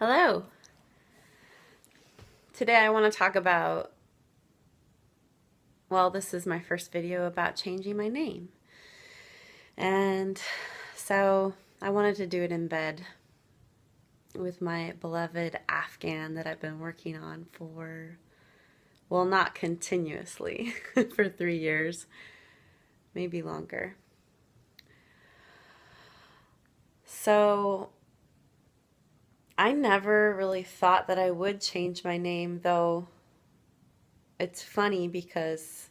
Hello. Today I want to talk about, well, this is my first video about changing my name. And so I wanted to do it in bed with my beloved Afghan that I've been working on for, well, not continuously, for 3 years, maybe longer. So I never really thought that I would change my name, though it's funny because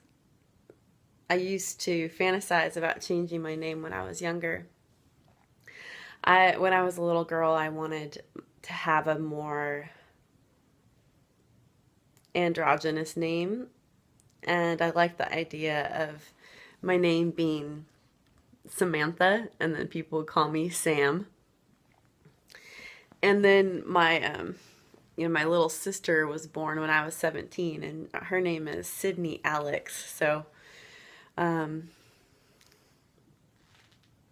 I used to fantasize about changing my name when I was younger. When I was a little girl, I wanted to have a more androgynous name, and I liked the idea of my name being Samantha, and then people would call me Sam. And then my little sister was born when I was 17, and her name is Sydney Alex. So, um,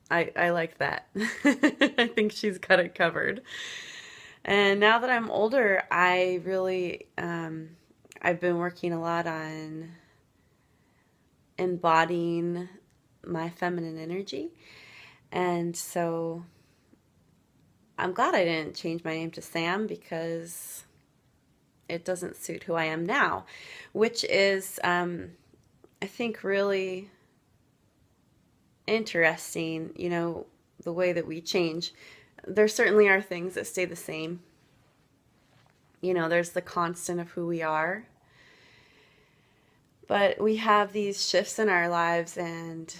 I like that. I think she's got it covered. And now that I'm older, I've been working a lot on embodying my feminine energy. And so I'm glad I didn't change my name to Sam because it doesn't suit who I am now, which is, I think, really interesting, the way that we change. There certainly are things that stay the same. There's the constant of who we are. But we have these shifts in our lives, and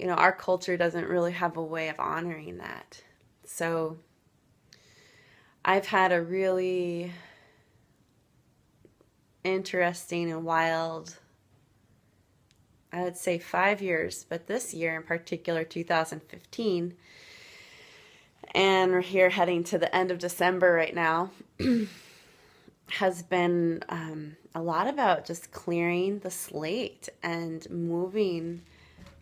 our culture doesn't really have a way of honoring that. So I've had a really interesting and wild, I would say 5 years, but this year in particular, 2015, and we're here heading to the end of December right now, has been a lot about just clearing the slate and moving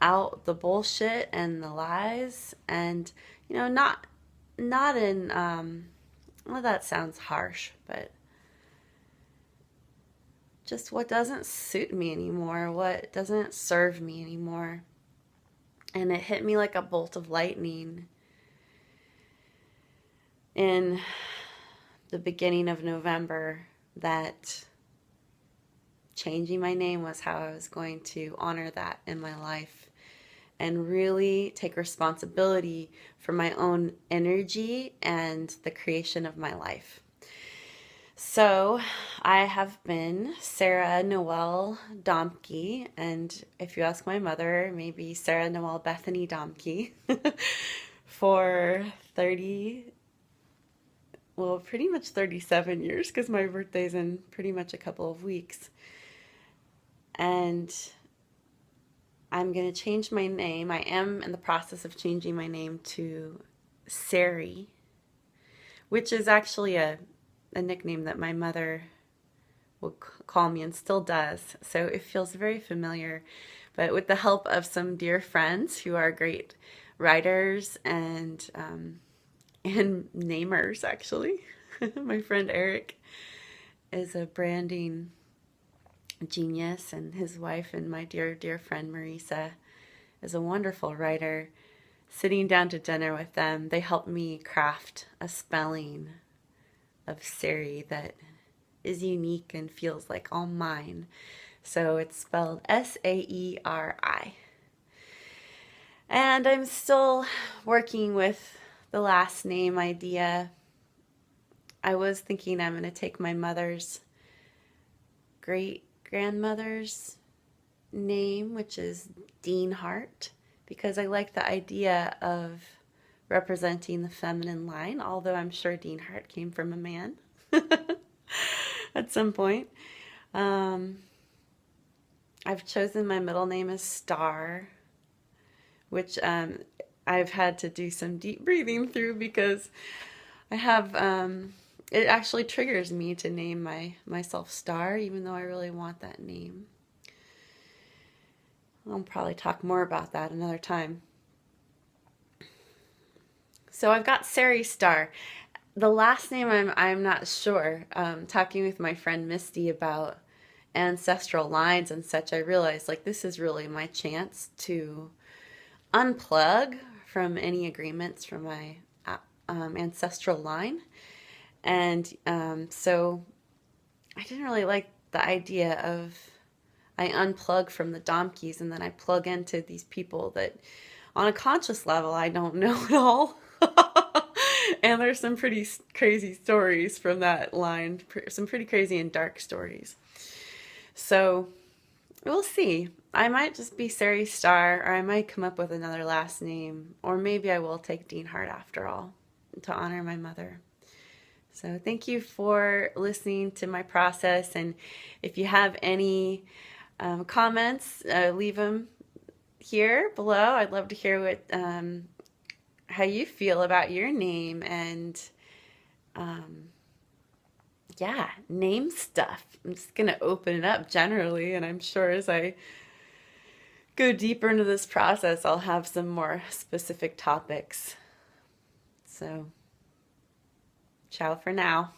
out the bullshit and the lies, and not in well, that sounds harsh, but just what doesn't suit me anymore, what doesn't serve me anymore. And it hit me like a bolt of lightning in the beginning of November that changing my name was how I was going to honor that in my life and really take responsibility for my own energy and the creation of my life. So I have been Sarah Noel Domke, and if you ask my mother, maybe Sarah Noel Bethany Domke, for pretty much 37 years, because my birthday's in pretty much a couple of weeks. And I'm going to change my name. I am in the process of changing my name to Sari, which is actually a nickname that my mother will call me and still does. So it feels very familiar. But with the help of some dear friends who are great writers and namers, actually. My friend Eric is a branding genius, and his wife and my dear, dear friend Marisa is a wonderful writer. Sitting down to dinner with them, they helped me craft a spelling of Sari that is unique and feels like all mine. So it's spelled Saeri. And I'm still working with the last name idea. I was thinking I'm going to take my mother's great grandmother's name, which is Dean Hart, because I like the idea of representing the feminine line, although I'm sure Dean Hart came from a man at some point. I've chosen my middle name as Star, which I've had to do some deep breathing through because I have, it actually triggers me to name myself Star, even though I really want that name. I'll probably talk more about that another time. So I've got Sari Star. The last name I'm not sure. Talking with my friend Misty about ancestral lines and such, I realized like this is really my chance to unplug from any agreements from my ancestral line. And so I didn't really like the idea of I unplug from the Domkeys and then I plug into these people that on a conscious level I don't know at all. And there's some pretty crazy stories from that line, some pretty crazy and dark stories. So we'll see. I might just be Sari Star, or I might come up with another last name, or maybe I will take Dean Hart after all to honor my mother. So thank you for listening to my process, and if you have any comments, leave them here below. I'd love to hear what how you feel about your name and yeah, name stuff. I'm just gonna open it up generally, and I'm sure as I go deeper into this process, I'll have some more specific topics. So, ciao for now.